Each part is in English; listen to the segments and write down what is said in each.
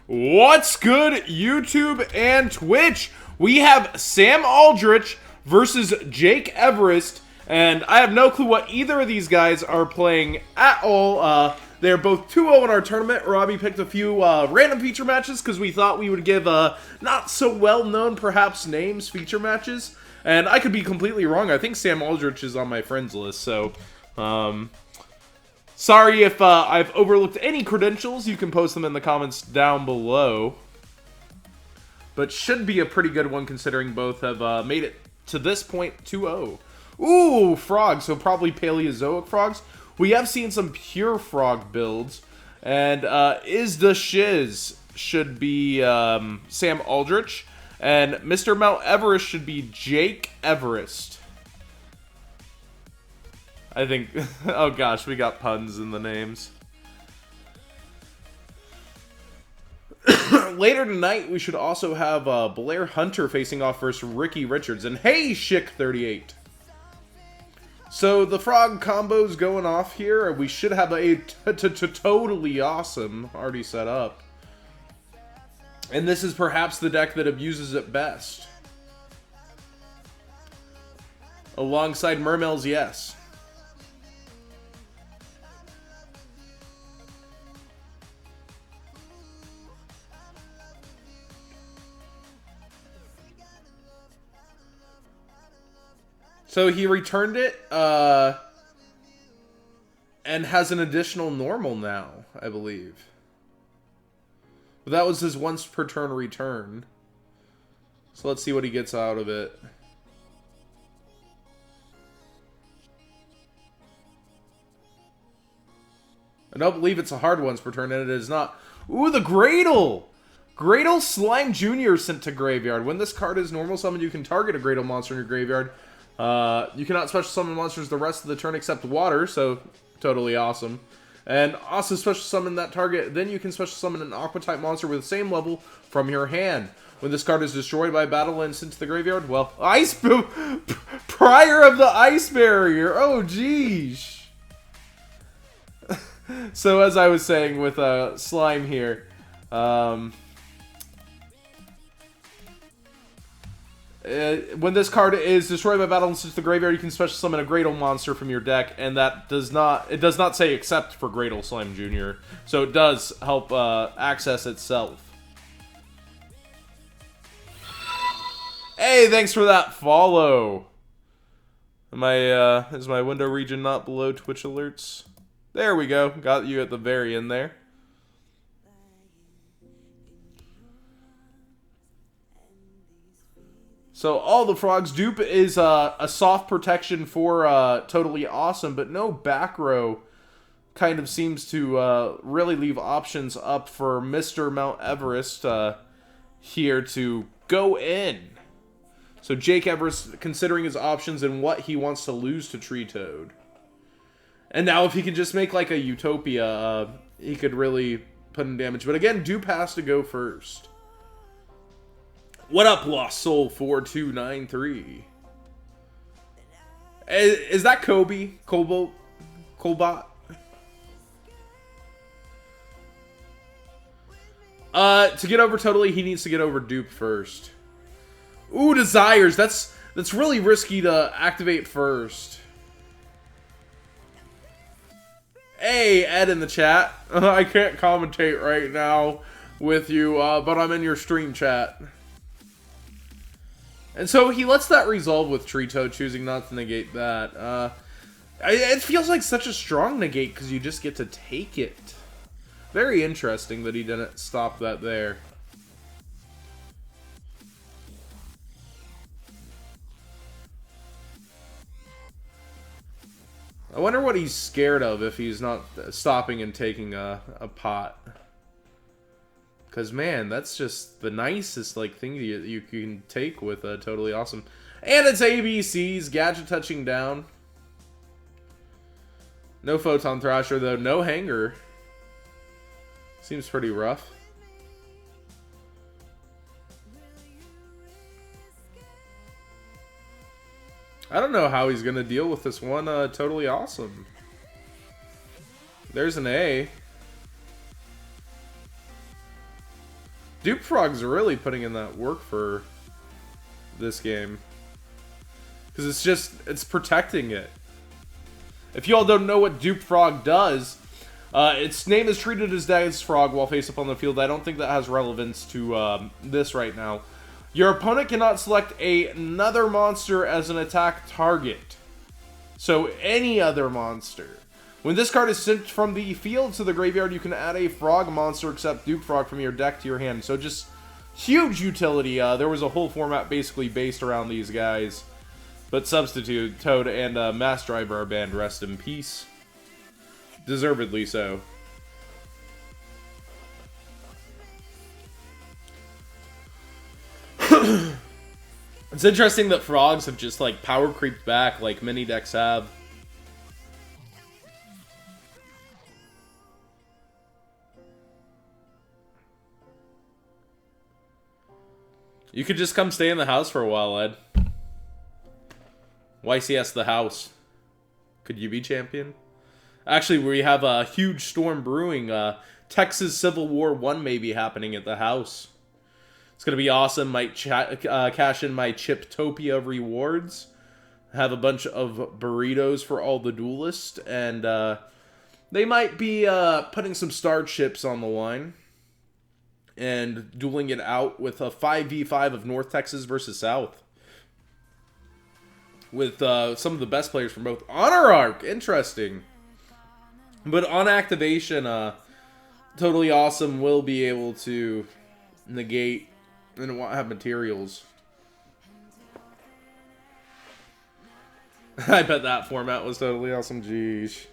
What's good, YouTube and Twitch? We have Sam Aldrich versus Jake Everest, and I have no clue what either of these guys are playing at all. They're both 2-0 in our tournament. Robbie picked a few random feature matches because we thought we would give not so well-known, perhaps, names feature matches. And I could be completely wrong. I think Sam Aldrich is on my friends list, so... sorry if I've overlooked any credentials. You can post them in the comments down below. But should be a pretty good one considering both have made it to this point 2-0. Ooh, frogs. So probably Paleozoic frogs. We have seen some pure frog builds. And Is the Shiz should be Sam Aldrich. And Mr. Mount Everest should be Jake Everest. I think, oh gosh, we got puns in the names. Later tonight, we should also have Blair Hunter facing off versus Ricky Richards. And hey, Shick38. So the frog combo's going off here. We should have a Toadally Awesome already set up. And this is perhaps the deck that abuses it best. Alongside Mermails, yes. So he returned it, and has an additional normal now, I believe. But that was his once per turn return. So let's see what he gets out of it. I don't believe it's a hard once per turn, and it is not. Ooh, the Gradle! Gradle Slime Jr. sent to graveyard. When this card is normal summoned, you can target a Gradle monster in your graveyard. You cannot special summon monsters the rest of the turn except water, so totally awesome. And also special summon that target, then you can special summon an Aqua type monster with the same level from your hand. When this card is destroyed by battle and sent to the graveyard, well, prior of the ice barrier. Oh, geez. So as I was saying with Slime here, when this card is destroyed by battle and sent to the graveyard, you can special summon a Gradle monster from your deck, and that does not say except for Gradle Slime Jr. So it does help access itself. Hey, thanks for that follow. Is my window region not below Twitch alerts? There we go. Got you at the very end there. So all the frogs. Dupe is a soft protection for Toadally Awesome, but no back row kind of seems to really leave options up for Mr. Mount Everest here to go in. So Jake Everest considering his options and what he wants to lose to Tree Toad. And now if he can just make like a Utopia, he could really put in damage. But again, Dupe has to go first. What up, Lost Soul 4293? Is that Kobe? Cobalt? Colbot? To get over Totally, he needs to get over Dupe first. Ooh, Desires. That's really risky to activate first. Hey, Ed in the chat. I can't commentate right now with you, but I'm in your stream chat. And so he lets that resolve with Tree Toad, choosing not to negate that. It feels like such a strong negate because you just get to take it. Very interesting that he didn't stop that there. I wonder what he's scared of if he's not stopping and taking a pot. Because, man, that's just the nicest thing you can take with Toadally Awesome. And it's ABCs, Gadget touching down. No Photon Thrasher, though. No Hanger. Seems pretty rough. I don't know how he's going to deal with this one Toadally Awesome. There's an A. Dupe Frog's really putting in that work for this game. Because it's protecting it. If you all don't know what Dupe Frog does, its name is treated as Dice Frog while face up on the field. I don't think that has relevance to this right now. Your opponent cannot select another monster as an attack target. So any other monster. When this card is sent from the field to the graveyard, you can add a frog monster except Dupe Frog from your deck to your hand. So just huge utility. There was a whole format basically based around these guys. But Substitute, Toad, and Mass Driver are banned. Rest in peace. Deservedly so. It's interesting that frogs have just, like, power creeped back like many decks have. You could just come stay in the house for a while, Ed. YCS the house. Could you be champion? Actually, we have a huge storm brewing. Texas Civil War 1 may be happening at the house. It's going to be awesome. Might cash in my Chiptopia rewards. Have a bunch of burritos for all the duelists. And they might be putting some starships on the line. And dueling it out with a 5v5 of North Texas versus South. With some of the best players from both. Honor Arc! Interesting. But on activation, Toadally Awesome will be able to negate and won't have materials. I bet that format was totally awesome. Jeez.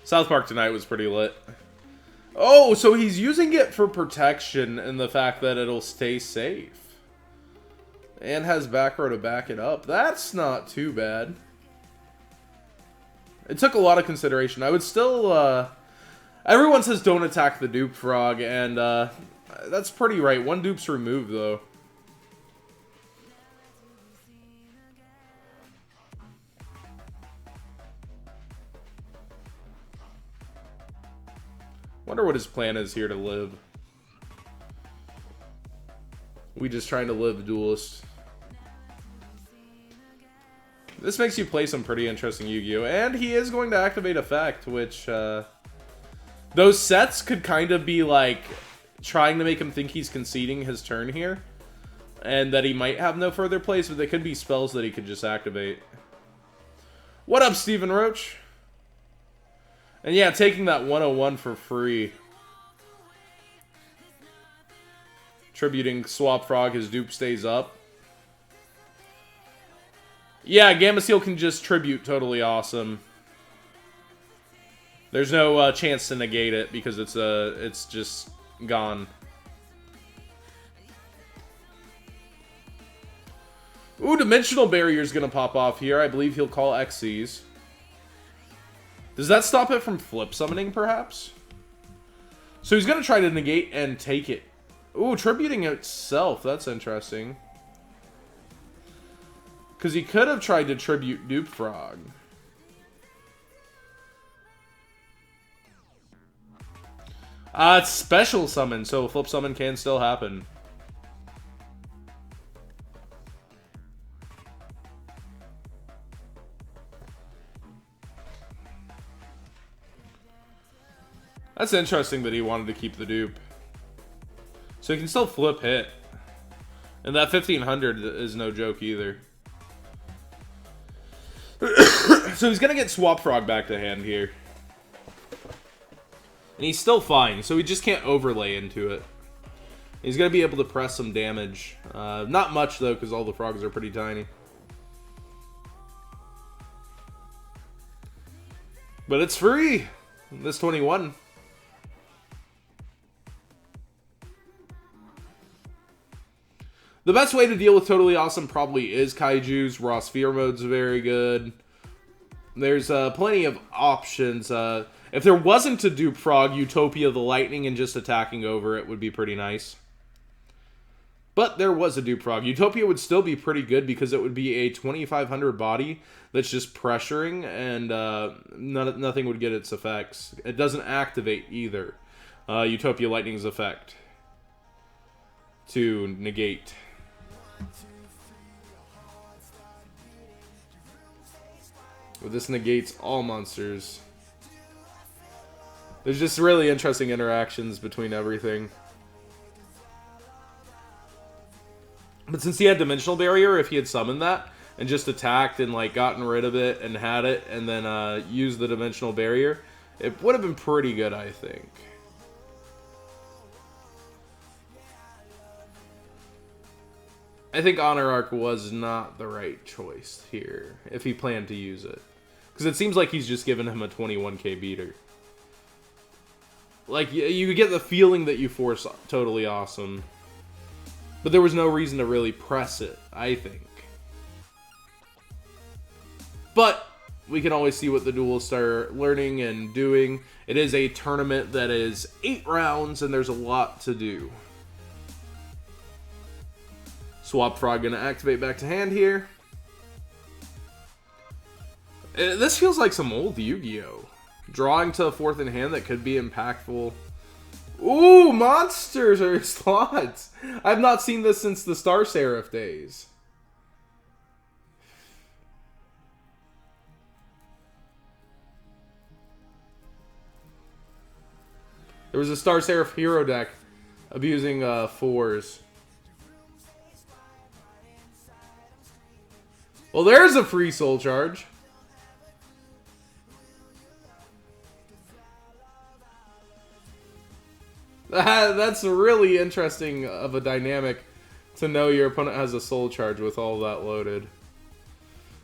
South Park Tonight was pretty lit. Oh, so he's using it for protection and the fact that it'll stay safe. And has back row to back it up. That's not too bad. It took a lot of consideration. I would still, everyone says don't attack the Dupe Frog, and, that's pretty right. One dupe's removed, though. Wonder what his plan is here to live. We just trying to live duelist. This makes you play some pretty interesting Yu-Gi-Oh! And he is going to activate Effect, which, those sets could kind of be, like, trying to make him think he's conceding his turn here. And that he might have no further plays, but they could be spells that he could just activate. What up, Stephen Roach? And yeah, taking that 101 for free. Tributing Swap Frog, his dupe stays up. Yeah, Gamma Seal can just tribute Totally Awesome. There's no chance to negate it because it's just gone. Ooh, Dimensional Barrier's gonna pop off here. I believe he'll call Xyz. Does that stop it from flip summoning, perhaps? So he's gonna try to negate and take it. Ooh, tributing itself. That's interesting. Because he could have tried to tribute Dupe Frog. It's special summon, so flip summon can still happen. That's interesting that he wanted to keep the dupe. So he can still flip hit. And that 1500 is no joke either. So he's going to get Swap Frog back to hand here. And he's still fine, so he just can't overlay into it. He's going to be able to press some damage. Not much, though, because all the frogs are pretty tiny. But it's free! This 21. The best way to deal with Totally Awesome probably is Kaijus. Raw Sphere mode's very good. There's plenty of options. If there wasn't a Dupe Frog, Utopia the Lightning and just attacking over it would be pretty nice. But there was a Dupe Frog. Utopia would still be pretty good because it would be a 2500 body that's just pressuring and nothing would get its effects. It doesn't activate either. Utopia Lightning's effect to negate. Well, this negates all monsters. There's just really interesting interactions between everything. But since he had Dimensional Barrier, if he had summoned that and just attacked and like gotten rid of it and had it and then used the Dimensional Barrier, it would have been pretty good, I think. I think Honor Arc was not the right choice here, if he planned to use it. Because it seems like he's just given him a 21k beater. Like, you get the feeling that you force Totally Awesome. But there was no reason to really press it, I think. But we can always see what the duelists are learning and doing. It is a tournament that is 8 rounds, and there's a lot to do. Swap Frog gonna activate back to hand here. This feels like some old Yu-Gi-Oh! Drawing to a 4th in hand that could be impactful. Ooh, monsters are slots. I've not seen this since the Star Seraph days. There was a Star Seraph hero deck abusing 4s. Well, there's a free soul charge. That's really interesting of a dynamic to know your opponent has a soul charge with all that loaded.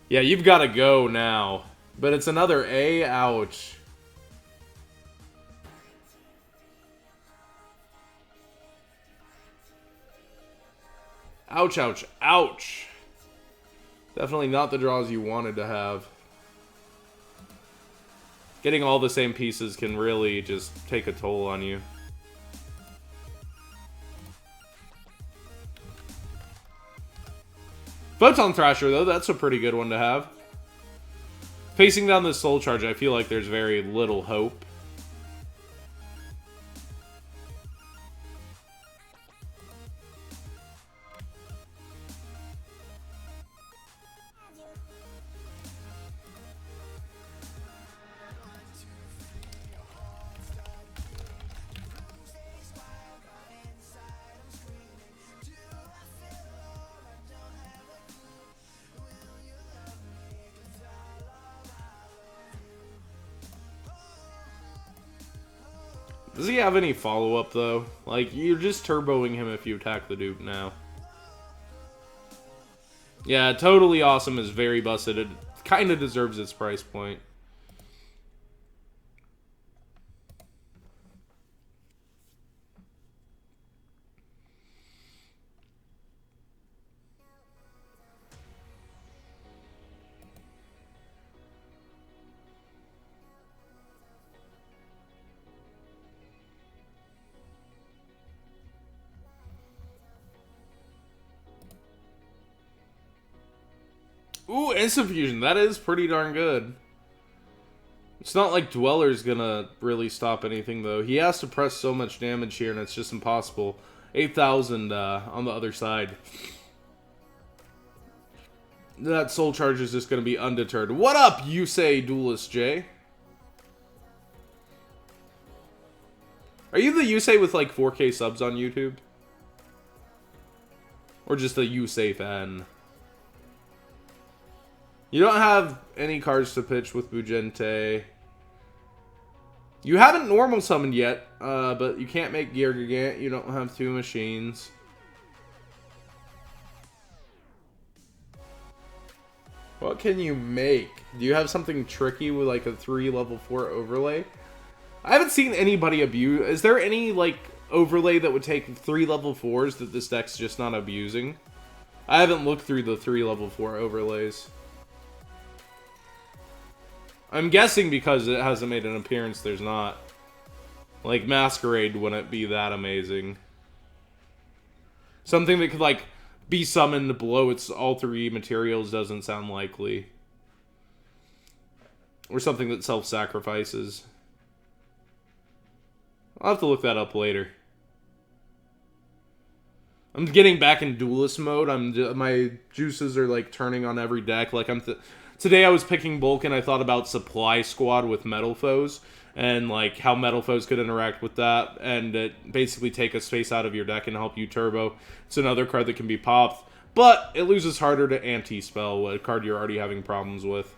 Yeah, you've got to go now. But it's another A. Ouch. Ouch, ouch, ouch. Definitely not the draws you wanted to have. Getting all the same pieces can really just take a toll on you. Photon Thrasher, though, that's a pretty good one to have. Facing down this Soul Charge, I feel like there's very little hope. Does he have any follow-up, though? Like, you're just turboing him if you attack the dupe now. Yeah, Totally Awesome is very busted. It kind of deserves its price point. Ooh, Instant Fusion. That is pretty darn good. It's not like Dweller's gonna really stop anything, though. He has to press so much damage here, and it's just impossible. 8,000 on the other side. That Soul Charge is just gonna be undeterred. What up, you say, Duelist J? Are you the Yusei with like 4K subs on YouTube? Or just a Yusei fan? You don't have any cards to pitch with Bujente. You haven't normal summoned yet, but you can't make Gear Gigant. You don't have 2 machines. What can you make? Do you have something tricky with like a 3 level 4 overlay? I haven't seen anybody abuse. Is there any like overlay that would take 3 level 4s that this deck's just not abusing? I haven't looked through the 3 level 4 overlays. I'm guessing because it hasn't made an appearance, there's not. Like, Masquerade wouldn't be that amazing. Something that could, like, be summoned below its all 3 materials doesn't sound likely. Or something that self-sacrifices. I'll have to look that up later. I'm getting back in duelist mode. My juices are like turning on every deck. Like today I was picking bulk and I thought about supply squad with metal foes and like how metal foes could interact with that and basically take a space out of your deck and help you turbo. It's another card that can be popped, but it loses harder to anti-spell, a card you're already having problems with.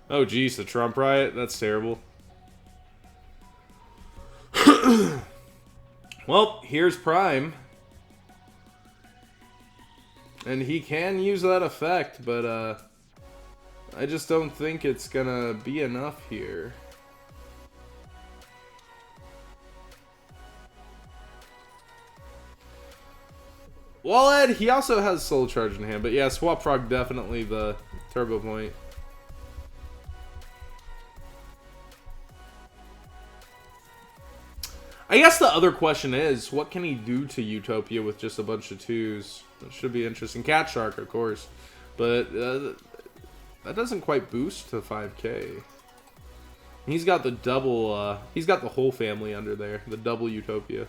Oh, geez, the Trump riot? That's terrible. Well, here's Prime. And he can use that effect, but I just don't think it's gonna be enough here. Well, Ed, he also has Soul Charge in hand, but yeah, Swap Frog definitely the turbo point. I guess the other question is, what can he do to Utopia with just a bunch of 2s? That should be interesting. Cat Shark, of course. But that doesn't quite boost to 5k. He's got the double, he's got the whole family under there. The double Utopia.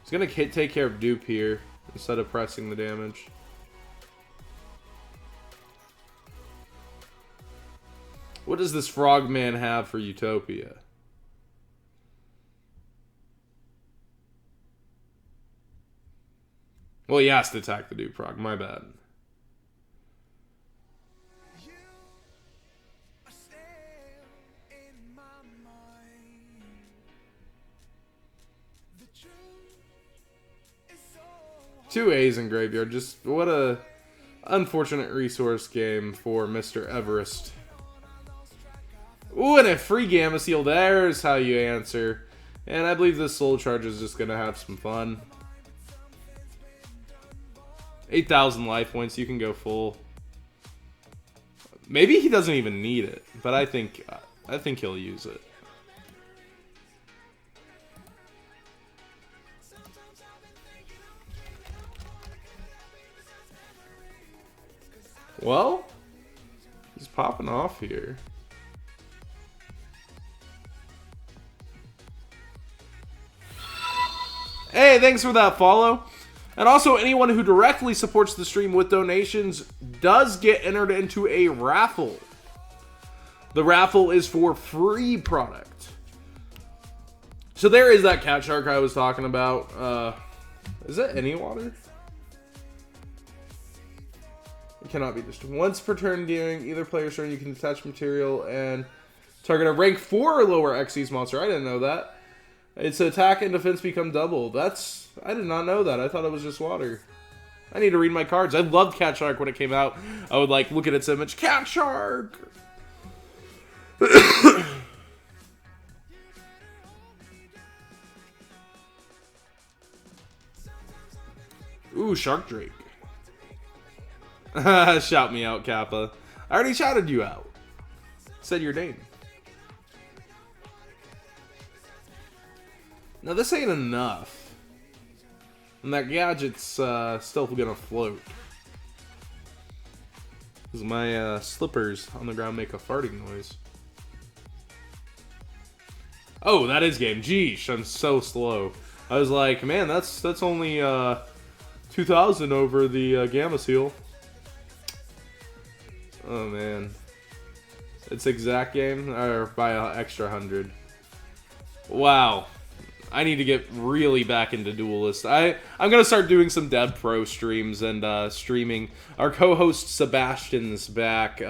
He's going to take care of dupe here instead of pressing the damage. What does this Frogman have for Utopia? Well, he has to attack the dupe frog. My bad. Two A's in graveyard. Just what a unfortunate resource game for Mr. Everest. Ooh, and a free Gamma Seal. There's how you answer. And I believe this Soul Charge is just going to have some fun. 8,000 life points. You can go full. Maybe he doesn't even need it, but I think he'll use it. Well, he's popping off here. Hey, thanks for that follow. And also, anyone who directly supports the stream with donations does get entered into a raffle. The raffle is for free product. So there is that Cat Shark I was talking about. Is it any water? It cannot be destroyed. Once per turn during either player's turn, you can detach material and target a rank 4 or lower Xyz monster. I didn't know that. Its attack and defense become double. I did not know that. I thought it was just water. I need to read my cards. I loved Cat Shark when it came out. I would like look at its image. Cat Shark! Ooh, Shark Drake. Shout me out, Kappa. I already shouted you out. Said your name. Now this ain't enough. And that gadget's still gonna float. Because my slippers on the ground make a farting noise. Oh, that is game. Geesh, I'm so slow. I was like, man, that's only 2,000 over the Gamma Seal. Oh man. It's exact game, or by an extra 100. Wow. I need to get really back into Duelist. I'm going to start doing some Dev Pro streams and streaming. Our co-host Sebastian's back.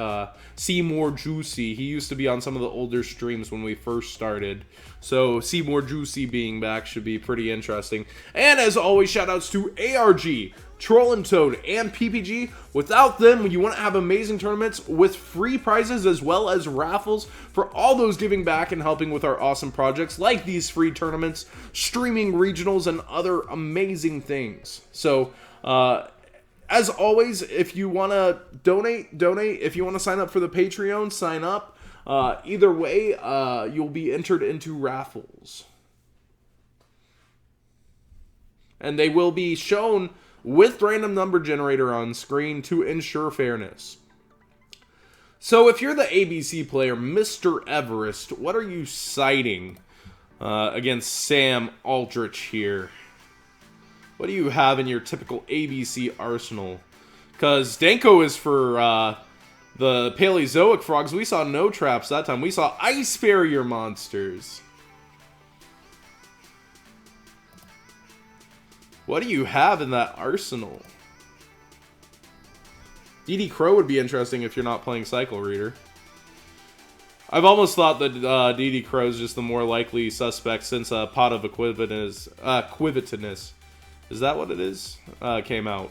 Seymour Juicy. He used to be on some of the older streams when we first started. So Seymour Juicy being back should be pretty interesting. And as always, shoutouts to ARG, Troll and Toad, and PPG. Without them, you want to have amazing tournaments with free prizes as well as raffles for all those giving back and helping with our awesome projects like these free tournaments, streaming regionals, and other amazing things. So, as always, if you want to donate. If you want to sign up for the Patreon, sign up. Either way, you'll be entered into raffles. And they will be shown with random number generator on screen to ensure fairness. So if you're the ABC player, Mr. Everest, what are you citing against Sam Aldrich here? What do you have in your typical ABC arsenal? Because Danko is for the Paleozoic frogs. We saw no traps that time. We saw ice barrier monsters. What do you have in that arsenal? DD Crow would be interesting if you're not playing Cycle Reader. I've almost thought that DD Crow is just the more likely suspect since Pot of Equivateness. Is that what it is? Came out.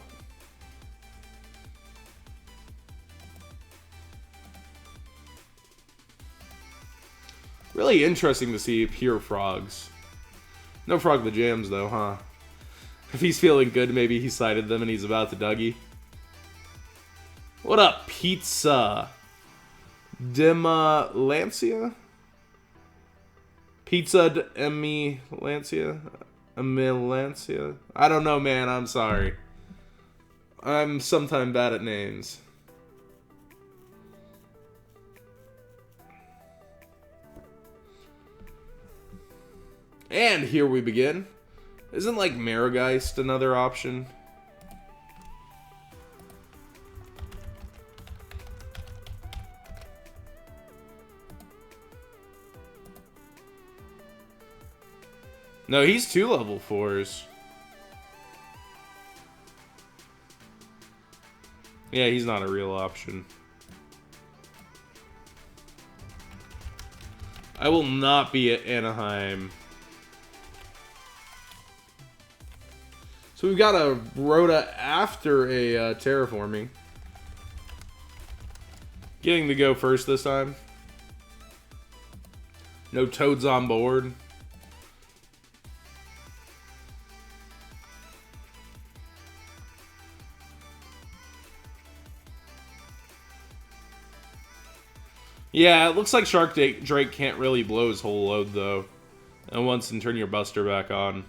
Really interesting to see pure frogs. No Frog the Jams though, huh? If he's feeling good, maybe he sighted them and he's about to dougie. What up, Pizza? Lancia? Pizza Lancia? Lancia? I don't know, man. I'm sorry. I'm sometimes bad at names. And here we begin. Isn't like Marigeist another option? No, he's 2 level 4s. Yeah, he's not a real option. I will not be at Anaheim. So we've got a Rhoda after a terraforming. Getting to go first this time. No toads on board. Yeah, it looks like Shark Drake can't really blow his whole load, though. And once and turn your Buster back on.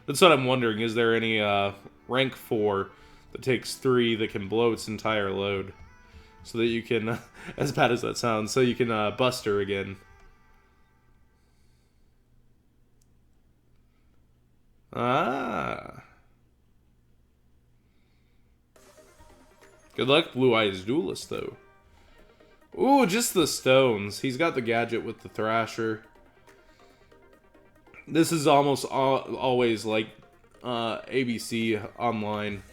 That's what I'm wondering. Is there any rank 4 that takes 3 that can blow its entire load? So that you can, as bad as that sounds, so you can Buster again. Ah. Good luck, Blue Eyes Duelist, though. Ooh, just the stones. He's got the gadget with the Thrasher. This is almost always like ABC online.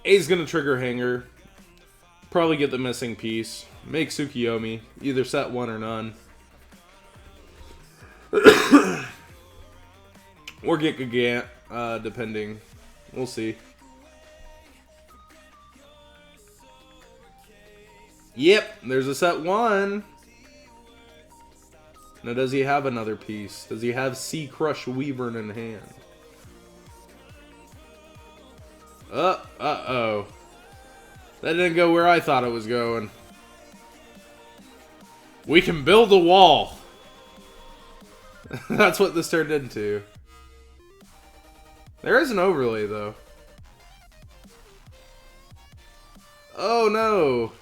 A's gonna trigger Hanger. Probably get the missing piece. Make Tsukiyomi. Either set 1 or none. Or get Gigant, depending. We'll see. Yep, there's a set 1. Now, does he have another piece? Does he have Sea Crush Weavern in hand? Uh-oh. That didn't go where I thought it was going. We can build a wall. That's what this turned into. There is an overlay, though. Oh, no.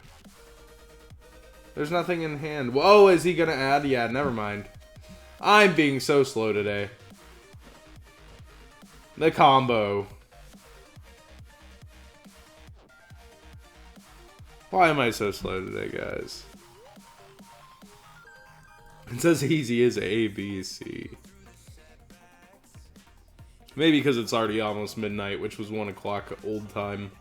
There's nothing in hand. Whoa, is he gonna add? Yeah, never mind. I'm being so slow today. The combo. Why am I so slow today, guys? It says easy as ABC. Maybe because it's already almost midnight, which was 1 o'clock old time.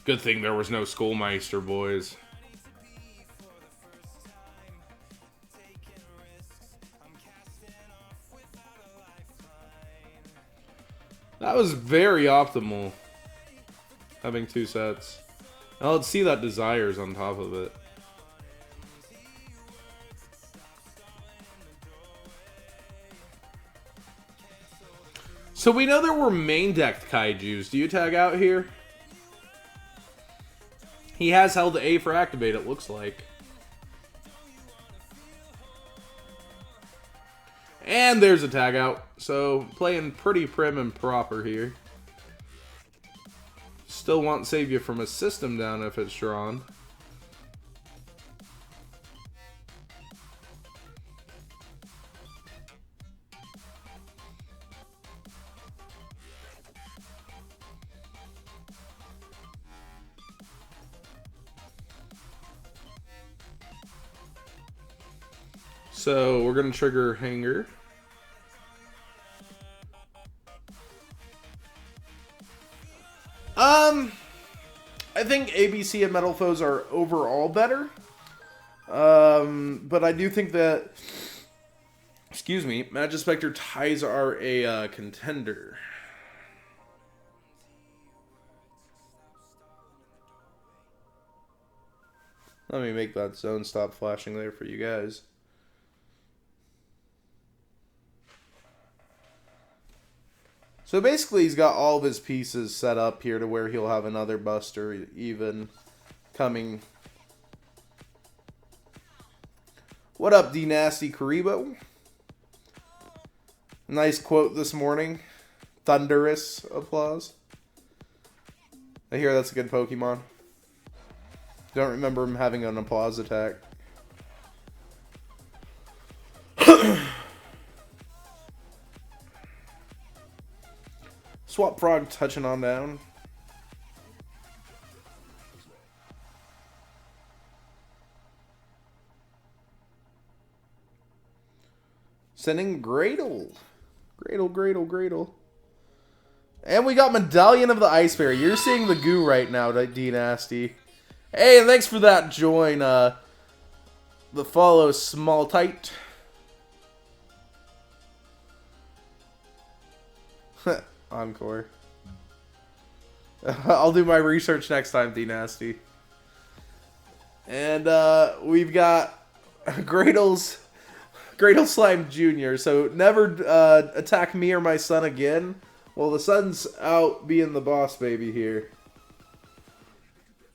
Good thing there was no Schoolmeister, boys. That was very optimal. Having 2 sets. Now let's see that Desires on top of it. So we know there were main decked kaijus. Do you tag out here? He has held the A for activate, it looks like. And there's a tag out. So playing pretty prim and proper here. Still won't save you from a system down if it's drawn. So we're going to trigger Hanger. I think ABC and Metal Foes are overall better. But I do think that, excuse me, Magispector ties are a contender. Let me make that zone stop flashing there for you guys. So basically, he's got all of his pieces set up here to where he'll have another Buster even coming. What up, D Nasty Karibo? Nice quote this morning. Thunderous applause. I hear that's a good Pokemon. Don't remember him having an applause attack. Swap Frog touching on down. Sending Gradle. Gradle. And we got Medallion of the Ice Fairy. You're seeing the goo right now, D Nasty. Hey, thanks for that join. The follow, Small Tight. Encore. I'll do my research next time, D Nasty. And we've got Gradle Slime Jr. So never attack me or my son again. Well, the sun's out being the boss baby here.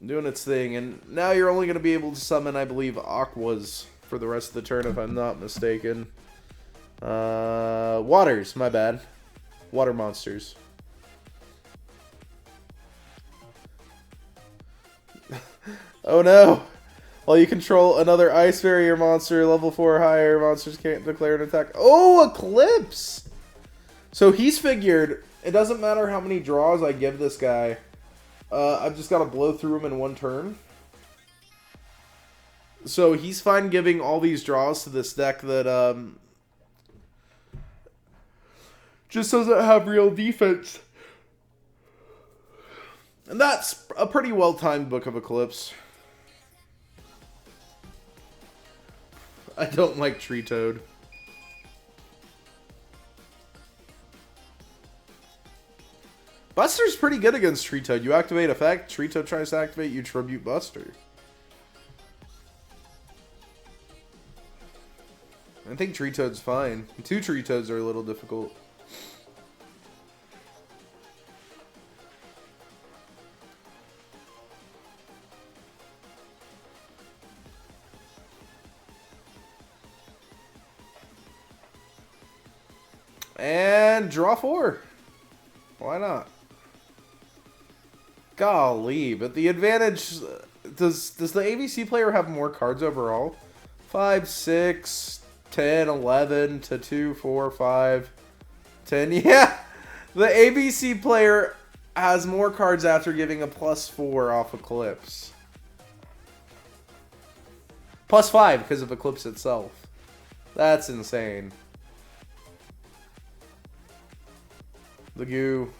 Doing its thing. And now you're only going to be able to summon, I believe, Aquas for the rest of the turn, if I'm not mistaken. Waters, my bad. Water monsters. Oh no! While you control another Ice Barrier monster, level 4 or higher, monsters can't declare an attack. Oh, Eclipse! So he's figured, it doesn't matter how many draws I give this guy. I've just got to blow through him in one turn. So he's fine giving all these draws to this deck that just doesn't have real defense. And that's a pretty well-timed Book of Eclipse. I don't like Tree Toad. Buster's pretty good against Tree Toad. You activate effect, Tree Toad tries to activate, you tribute Buster. I think Tree Toad's fine. 2 Tree Toads are a little difficult. And draw 4. Why not? Golly, but the advantage... Does the ABC player have more cards overall? 5, 6, 10, 11 to 2, 4, 5, 10. Yeah! The ABC player has more cards after giving a +4 off Eclipse. +5 because of Eclipse itself. That's insane. The goo.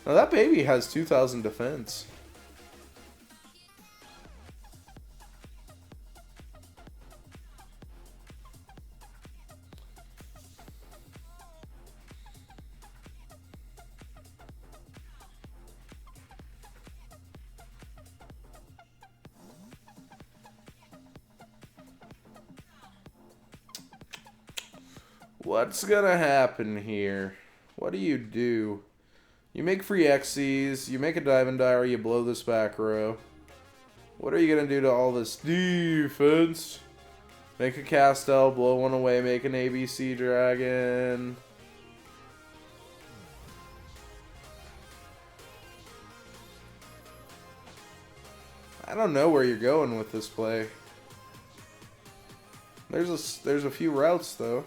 Now that baby has 2,000 defense. What's gonna happen here? What do? You make free XCs, you make a diamond diary, you blow this back row. What are you gonna do to all this defense? Make a Castel, blow one away, make an ABC dragon. I don't know where you're going with this play. There's a few routes though.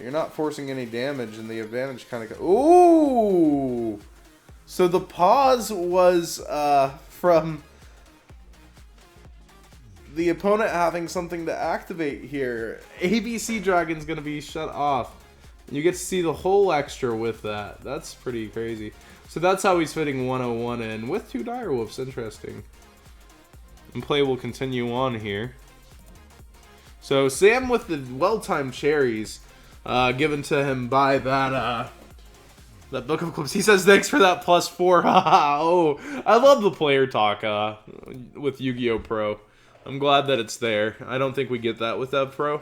You're not forcing any damage, and the advantage kind of. Ooh! So the pause was from the opponent having something to activate here. ABC Dragon's gonna be shut off. You get to see the whole extra with that. That's pretty crazy. So that's how he's fitting 101 in with 2 Direwolves. Interesting. And play will continue on here. So Sam with the well-timed cherries given to him by that Book of Clips. He says thanks for that +4. Oh, I love the player talk with Yu-Gi-Oh! Pro. I'm glad that it's there. I don't think we get that with Ev Pro.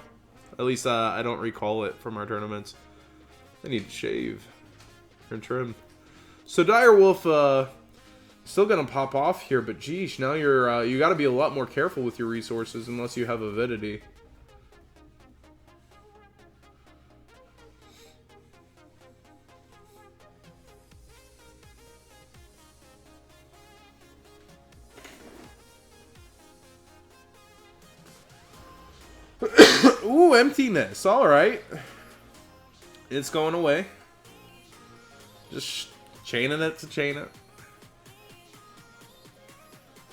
At least I don't recall it from our tournaments. I need to shave or trim. So Direwolf still gonna pop off here, but geesh, now you got to be a lot more careful with your resources unless you have Avidity. Ooh, emptiness. All right. It's going away. Just chaining it to chain it.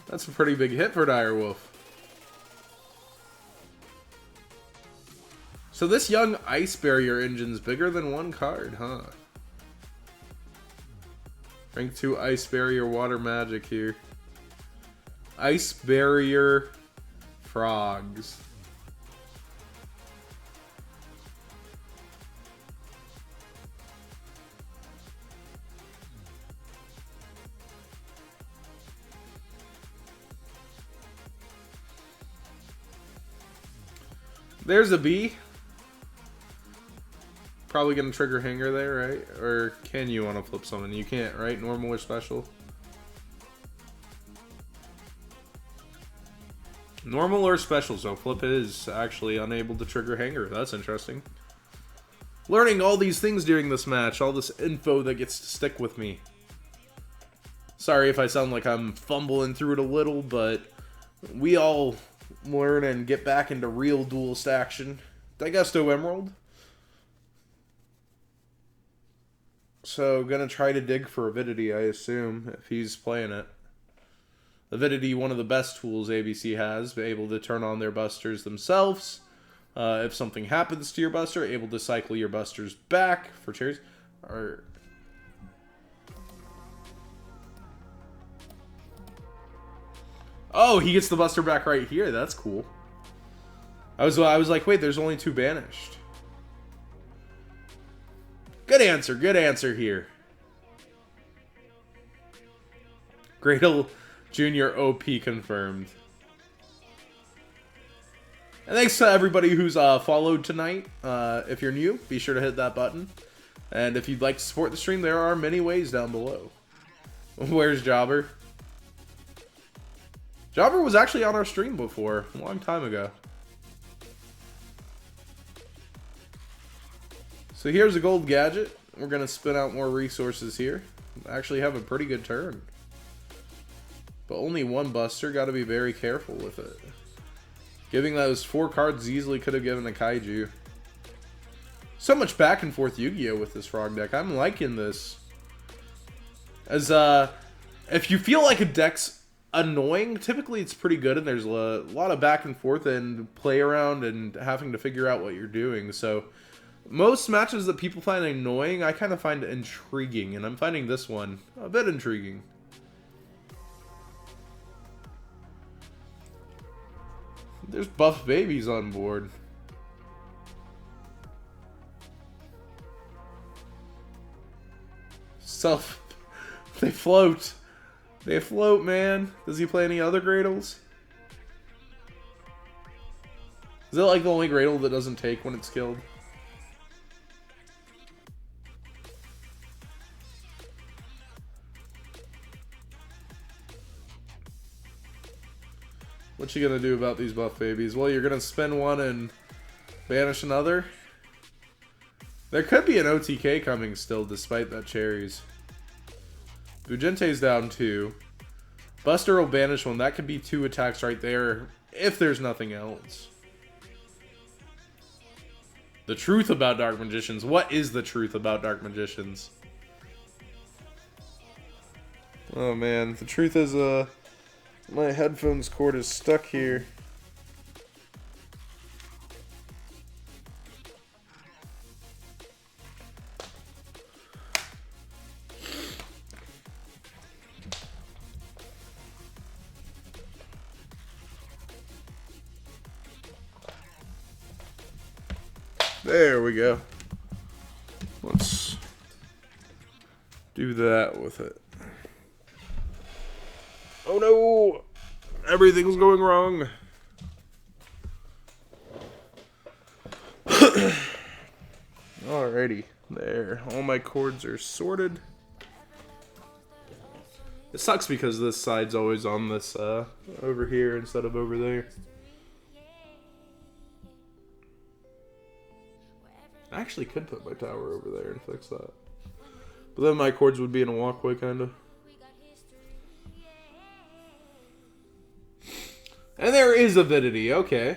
That's a pretty big hit for Direwolf. So this young Ice Barrier engine's bigger than 1 card, huh? Rank 2 Ice Barrier Water Magic here. Ice Barrier Frogs. There's a B. Probably gonna trigger hanger there, right? Or can you want to flip something? You can't, right? Normal or special? Normal or special, so flip is actually unable to trigger hanger. That's interesting. Learning all these things during this match, all this info that gets to stick with me. Sorry if I sound like I'm fumbling through it a little, but we all learn and get back into real duelist action. Daigusto Emerald. So, gonna try to dig for Avidity, I assume, if he's playing it. Avidity, one of the best tools ABC has, able to turn on their busters themselves. If something happens to your buster, able to cycle your busters back for cherries. Oh, he gets the buster back right here. That's cool. I was like, wait, there's only 2 banished. Good answer here. Gradle Junior OP confirmed. And thanks to everybody who's followed tonight. If you're new, be sure to hit that button. And if you'd like to support the stream, there are many ways down below. Where's Jobber? Jobber was actually on our stream before, a long time ago. So here's a gold gadget. We're going to spin out more resources here. Actually have a pretty good turn. But only 1 buster, got to be very careful with it. Giving those 4 cards easily could have given a Kaiju. So much back and forth Yu-Gi-Oh! With this Frog deck. I'm liking this. As, if you feel like a deck's annoying, typically it's pretty good, and there's a lot of back and forth and play around and having to figure out what you're doing. So most matches that people find annoying, I kind of find intriguing, and I'm finding this one a bit intriguing. There's buff babies on board. They float. They float, man. Does he play any other Gradles? Is it like the only Gradle that doesn't take when it's killed? What you gonna do about these buff babies? Well, you're gonna spin one and banish another. There could be an OTK coming still, despite that cherries. Bugente's down 2. Buster will banish one. That could be 2 attacks right there, if there's nothing else. The truth about Dark Magicians. What is the truth about Dark Magicians? Oh man, the truth is, my headphones cord is stuck here. There we go. Let's do that with it. Oh no! Everything's going wrong. Alrighty, there. All my cords are sorted. It sucks because this side's always on this over here instead of over there. I actually could put my tower over there and fix that. But then my cords would be in a walkway, kind of. And there is avidity, okay.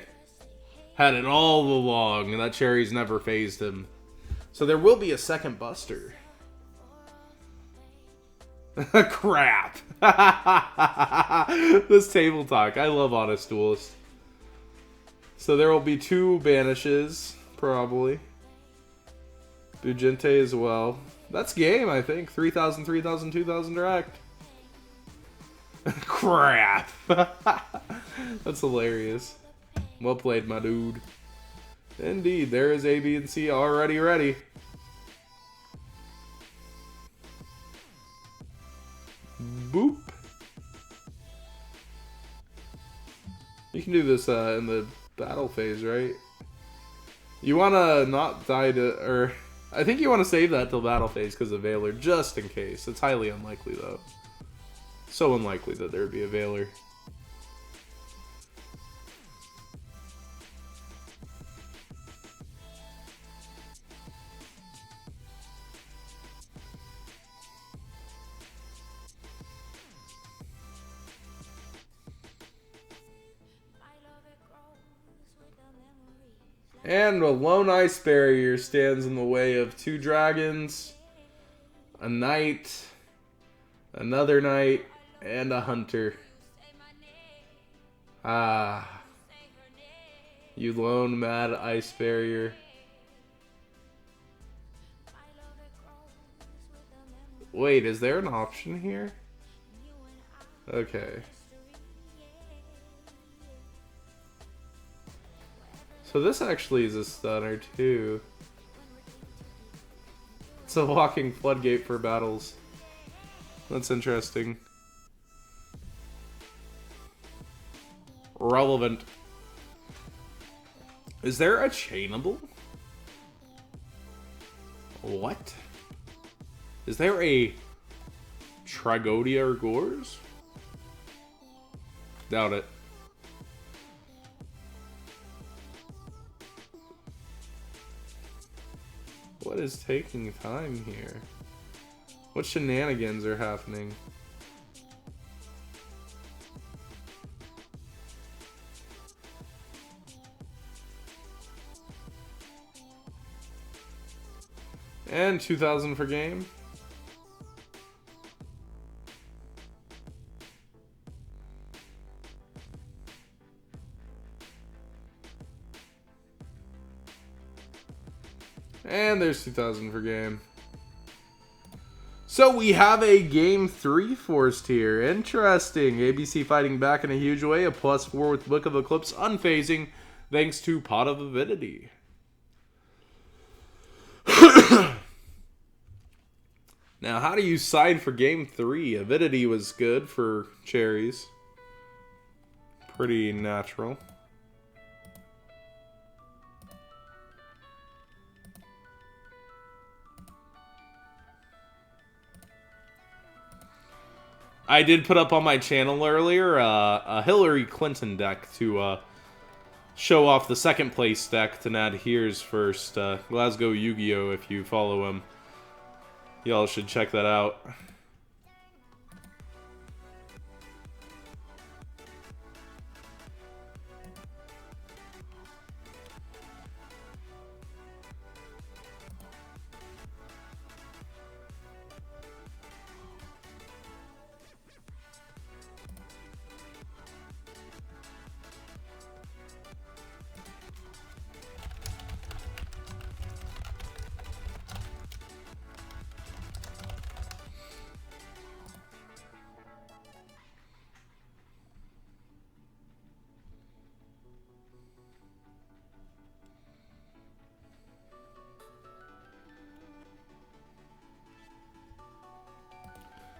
Had it all along, and that cherry's never phased him. So there will be a second Buster. Crap. This table talk. I love Honest Duelist. So there will be 2 banishes, probably. Bugente as well. That's game, I think. 3,000, 3,000, 2,000 direct. Crap. That's hilarious. Well played, my dude. Indeed, there is A, B, and C already ready. Boop. You can do this in the battle phase, right? You want to not die to... or I think you want to save that till battle phase because of Veiler, just in case. It's highly unlikely, though. So unlikely that there would be a Veiler. And a lone ice barrier stands in the way of 2 dragons, a knight, another knight, and a hunter. Ah. You lone mad ice barrier. Wait, is there an option here? Okay. So this actually is a stunner too. It's a walking floodgate for battles. That's interesting. Relevant. Is there a chainable? What? Is there a Tragodia or Gores? Doubt it. What is taking time here? What shenanigans are happening? And 2,000 for game. And there's 2,000 for game. So we have a game 3 forced here. Interesting. ABC fighting back in a huge way. A +4 with Book of Eclipse unphasing thanks to Pot of Avidity. Now, how do you side for game 3? Avidity was good for cherries. Pretty natural. I did put up on my channel earlier a Hillary Clinton deck to show off the second place deck to Nad Here's first. Glasgow Yu-Gi-Oh! If you follow him. Y'all should check that out.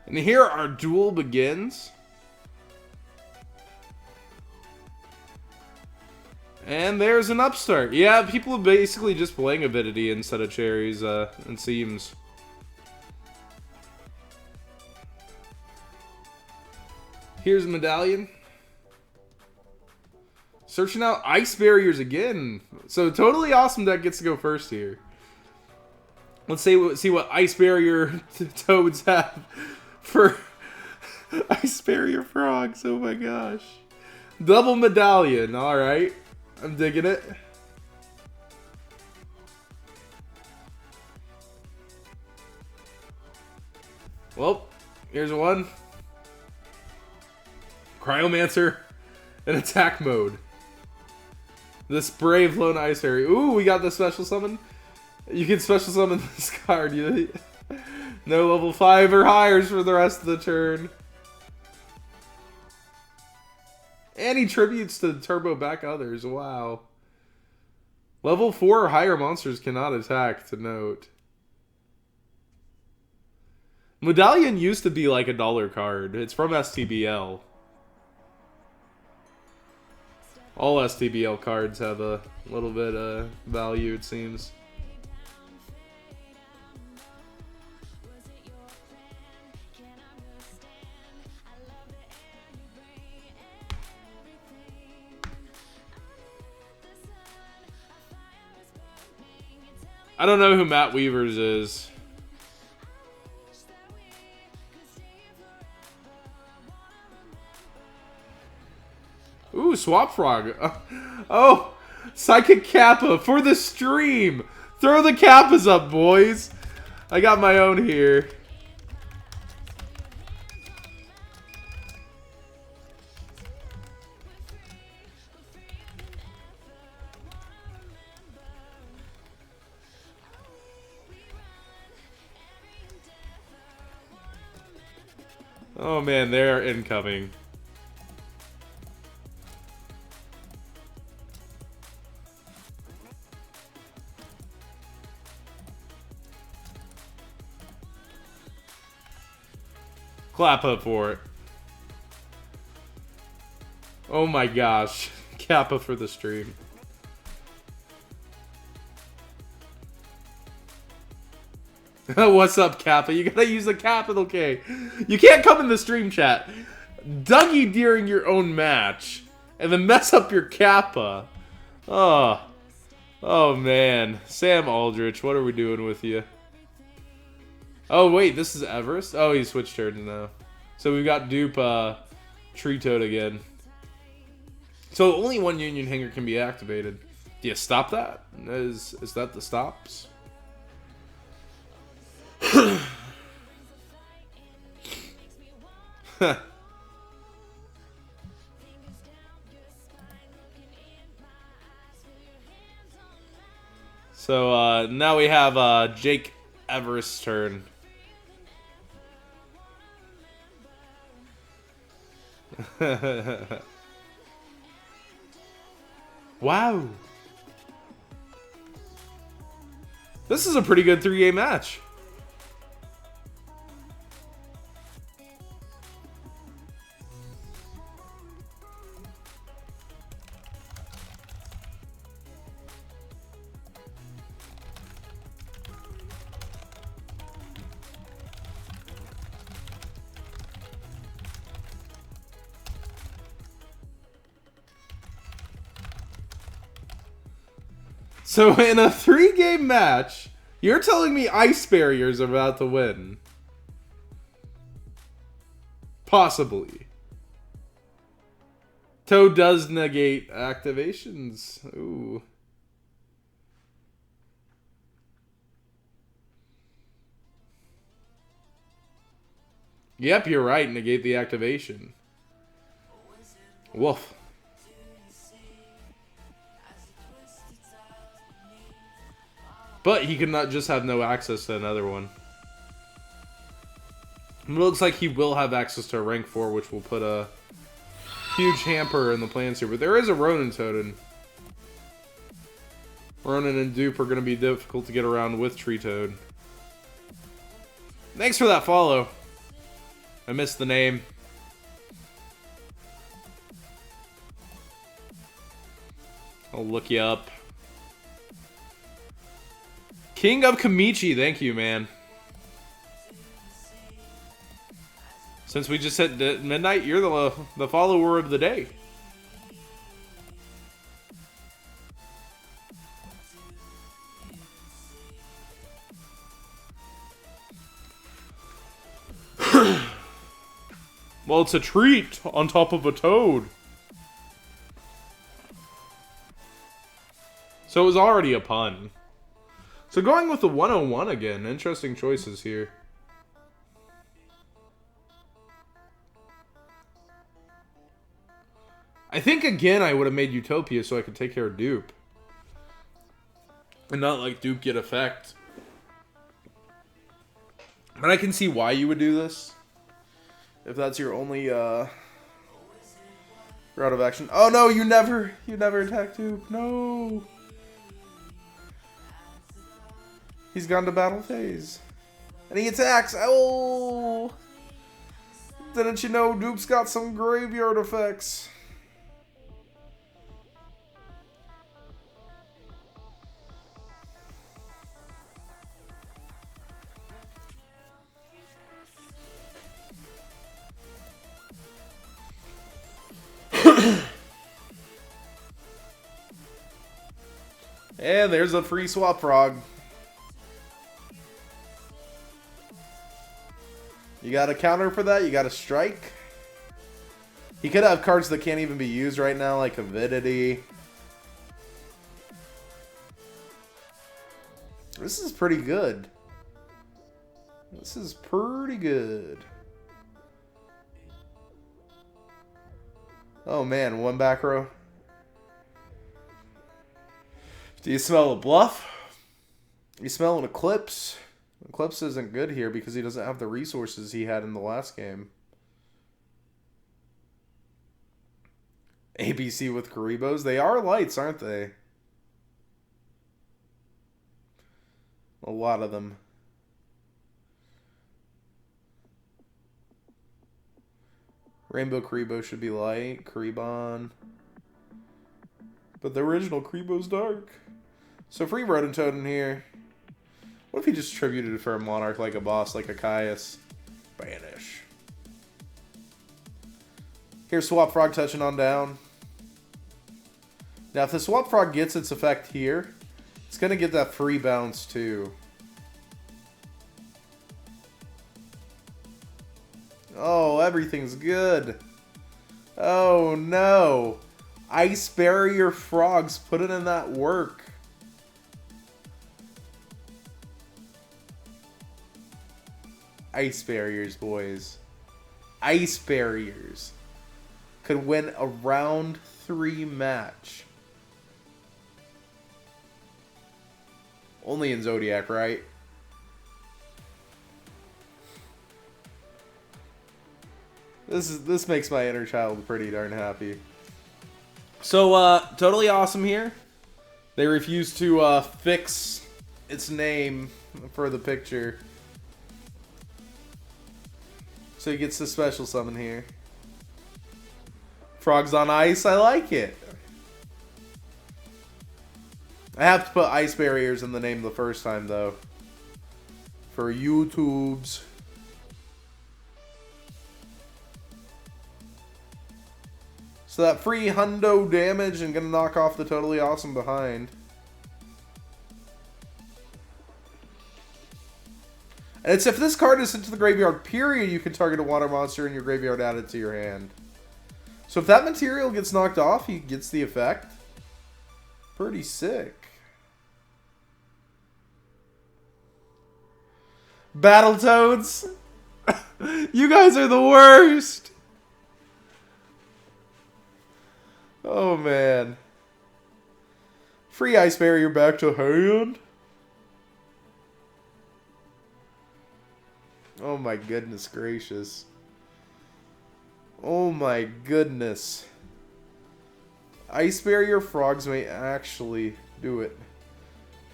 And here our duel begins. And there's an upstart. Yeah, people are basically just playing Avidity instead of cherries, it seems. Here's a medallion. Searching out ice barriers again. So Totally Awesome deck gets to go first here. Let's see what ice barrier toads have for ice barrier frogs. Oh my gosh. Double medallion. Alright. I'm digging it. Well, here's one. Cryomancer in attack mode. This brave lone ice fairy. Ooh, we got the special summon. You can special summon this card. No level 5 or higher for the rest of the turn. And he tributes to turbo back others. Wow. Level 4 or higher monsters cannot attack, to note. Medallion used to be like a $1 card. It's from STBL. All STBL cards have a little bit of value, it seems. I don't know who Matt Weavers is. Ooh, Swap Frog. Oh, Psychic Kappa for the stream. Throw the Kappas up, boys. I got my own here. Oh man, they're incoming. Clap up for it. Oh my gosh. Kappa for the stream. What's up, Kappa? You gotta use a capital K. You can't come in the stream chat, Dougie during your own match, and then mess up your Kappa. Oh. Oh man. Sam Aldrich, what are we doing with you? Oh wait, this is Everest? Oh, he switched turns now. So we've got dupe Tree Toad again. So only one Union Hanger can be activated. Do you stop that? Is that the stops? So now we have Jake Everest's turn. Wow. This is a pretty good 3-game match. So in a 3-game match, you're telling me Ice Barriers are about to win? Possibly. Toad does negate activations. Ooh. Yep, you're right. Negate the activation. Woof. But he could not just have no access to another one. It looks like he will have access to a rank 4, which will put a huge hamper in the plans here. But there is a Ronin Toad. Ronin and Dupe are going to be difficult to get around with Tree Toad. Thanks for that follow. I missed the name. I'll look you up. King of Kamichi, thank you, man. Since we just hit midnight, you're the follower of the day. Well, it's a treat on top of a toad. So it was already a pun. So going with the 101 again. Interesting choices here. I think again I would have made Utopia so I could take care of Dupe. And not like Dupe get effect. But I can see why you would do this. If that's your only route of action. Oh no, you never attack Dupe. No. He's gone to battle phase. And he attacks. Oh. Didn't you know Dupe's got some graveyard effects? And there's a free swap frog. You got a counter for that? You got a strike? He could have cards that can't even be used right now, like Avidity. This is pretty good. This is pretty good. Oh man, one back row. Do you smell a bluff? You smell an Eclipse? Eclipse isn't good here because he doesn't have the resources he had in the last game. ABC with Karibos. They are lights, aren't they? A lot of them. Rainbow Karibo should be light. Karibon. But the original Karibo's dark. So free Rodent Toad in here. What if he just tributed for a Monarch like a boss, like a Caius? Banish. Here's Swap Frog touching on down. Now if the Swap Frog gets its effect here, it's going to get that free bounce too. Oh, everything's good. Oh no. Ice Barrier Frogs, put it in that work. Ice Barriers, boys. Ice Barriers. Could win a round 3 match. Only in Zodiac, right? This makes my inner child pretty darn happy. So, Totally Awesome here. They refuse to fix its name for the picture. So he gets the special summon here. Frogs on ice, I like it. I have to put Ice Barriers in the name the first time, though. For YouTubes. So that free hundo damage and gonna knock off the Totally Awesome behind. And it's if this card is sent to the graveyard, period, you can target a water monster in your graveyard, add it to your hand. So if that material gets knocked off, he gets the effect. Pretty sick. Battletoads! You guys are the worst! Oh, man. Free Ice Barrier back to hand. Oh my goodness gracious. Oh my goodness. Ice Barrier frogs may actually do it.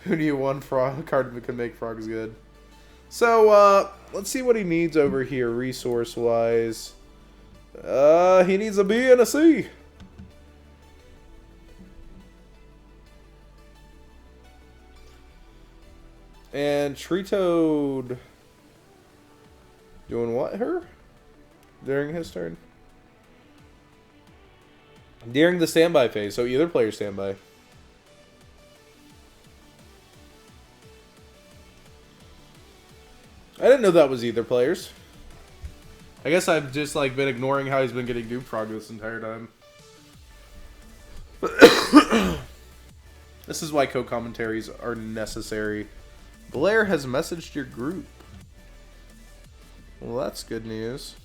Who knew one frog card can make frogs good? So, let's see what he needs over here resource-wise. He needs a B and a C. And Tree Toad doing what, her? During his turn? During the standby phase, so either player standby. I didn't know that was either players. I guess I've just like been ignoring how he's been getting Dupe Frog this entire time. This is why co-commentaries are necessary. Blair has messaged your group. Well, that's good news.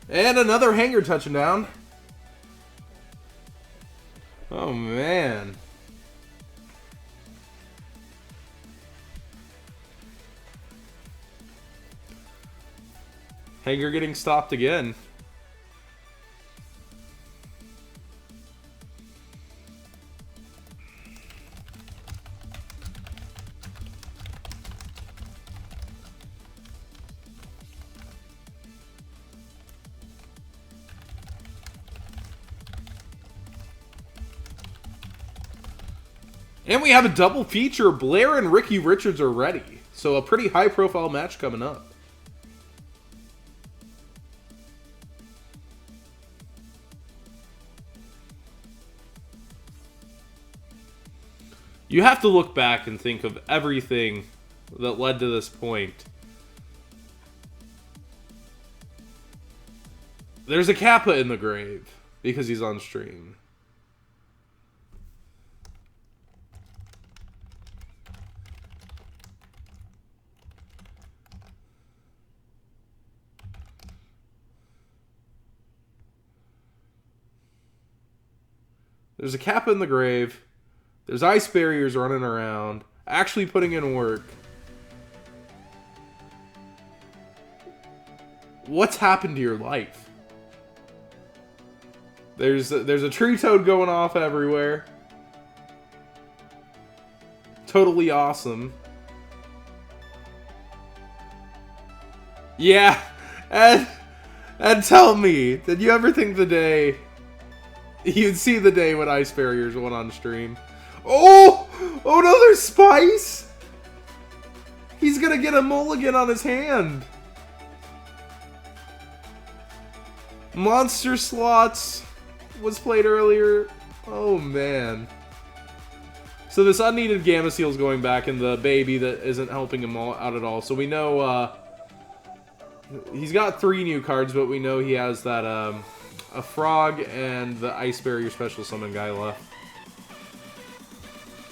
And another hanger touching down. Oh, man. Hanger getting stopped again. And we have a double feature. Blair and Ricky Richards are ready. So a pretty high-profile match coming up. You have to look back and think of everything that led to this point. There's a Kappa in the grave because he's on stream. There's a Kappa in the grave. There's ice barriers running around, actually putting in work. What's happened to your life? There's a tree toad going off everywhere. Totally awesome. Yeah, and tell me, did you ever think the day you'd see the day when ice barriers went on stream? Oh! Oh no, there's Spice! He's gonna get a mulligan on his hand. Monster Slots was played earlier. Oh man. So this unneeded Gamma Seal's going back, and the baby that isn't helping him out at all. So we know he's got 3 new cards, but we know he has that a frog and the ice barrier special summon guy left.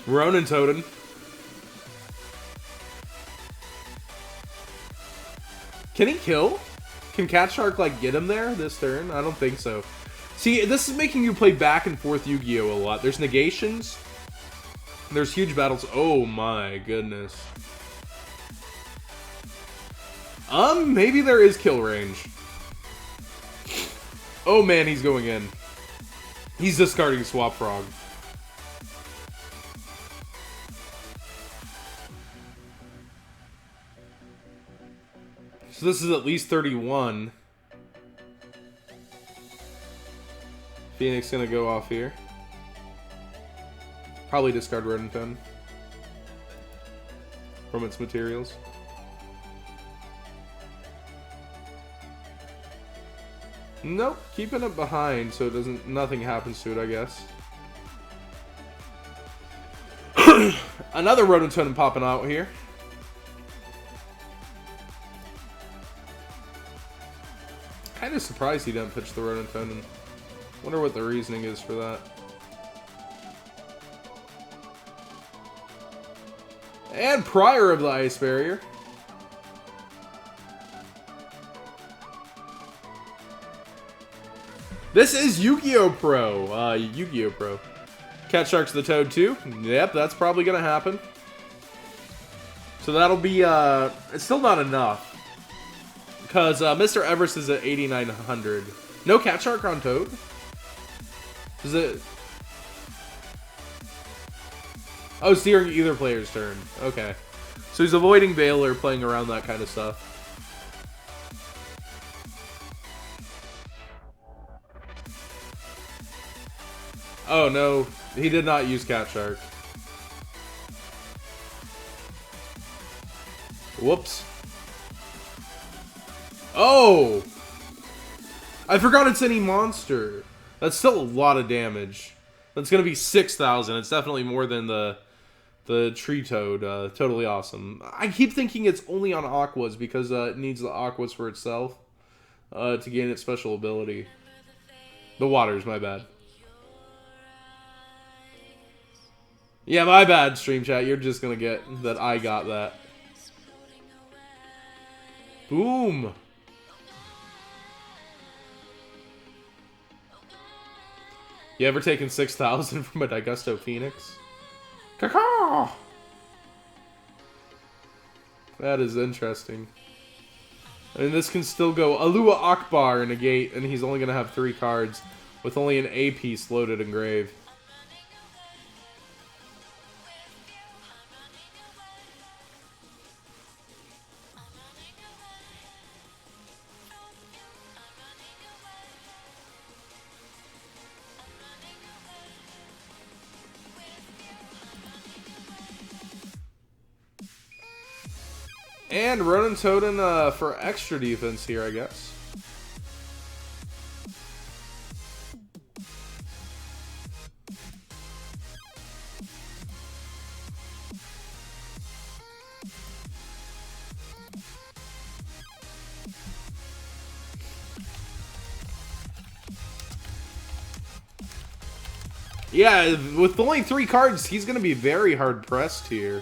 Ronan Totem. Can he kill? Can Cat Shark, like, get him there this turn? I don't think so. See, this is making you play back and forth Yu-Gi-Oh! A lot. There's negations. There's huge battles. Oh my goodness. Maybe there is kill range. Oh man, he's going in. He's discarding Swap Frog. So this is at least 31. Phoenix gonna go off here. Probably discard Rodent Pen from its materials. Nope, keeping it behind so it doesn't, nothing happens to it, I guess. Another Rotototem popping out here. Kind of surprised he didn't pitch the Rotototem. Wonder what the reasoning is for that. And Prior of the Ice Barrier. This is Yu-Gi-Oh! Pro. Yu-Gi-Oh! Pro. Cat Shark's the Toad too. Yep, that's probably gonna happen. So that'll be, it's still not enough. Because Mr. Everest is at 8,900. No Cat Shark on Toad? Is it... Oh, it's during either player's turn. Okay. So he's avoiding Baylor, playing around that kind of stuff. Oh, no. He did not use Cat Shark. Whoops. Oh! I forgot it's any monster. That's still a lot of damage. That's going to be 6,000. It's definitely more than the Tree Toad. Totally Awesome. I keep thinking it's only on Aquas because it needs the Aquas for itself to gain its special ability. The waters, my bad. Yeah, my bad, Stream Chat. You're just going to get that I got that. Boom. You ever taken 6,000 from a Daigusto Phoenix? Caw-caw! That is interesting. I mean, this can still go Alua Akbar in a gate, and he's only going to have 3 cards with only an A piece loaded in grave. And Rotototem for extra defense here, I guess. Yeah, with only 3 cards, he's going to be very hard pressed here.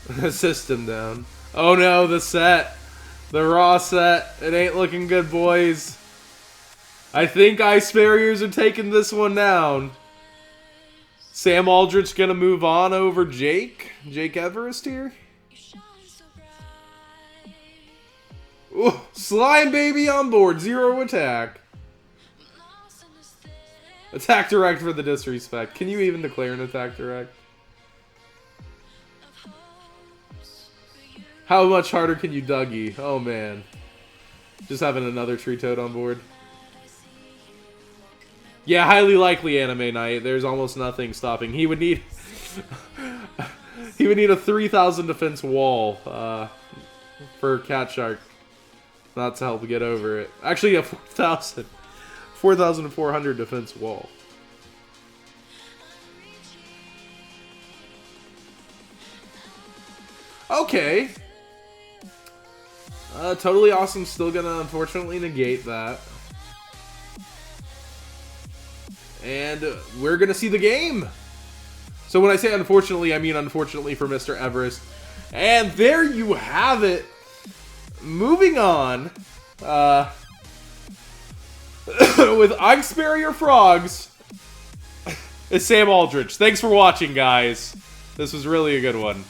The system down. Oh no, the set. The raw set. It ain't looking good, boys. I think Ice Barriers are taking this one down. Sam Aldrich gonna move on over Jake? Jake Everest here? Ooh, Slime Baby on board. 0 attack. Attack direct for the disrespect. Can you even declare an attack direct? How much harder can you Dougie? Oh man. Just having another Tree Toad on board. Yeah, highly likely Anime Night. There's almost nothing stopping. He would need he would need a 3,000 defense wall for Cat Shark not to help get over it. Actually, a 4,400 defense wall. Okay. Totally Awesome. Still gonna unfortunately negate that. And we're gonna see the game. So when I say unfortunately, I mean unfortunately for Mr. Everest. And there you have it. Moving on. With Ice Barrier Frogs. It's Sam Aldrich. Thanks for watching, guys. This was really a good one.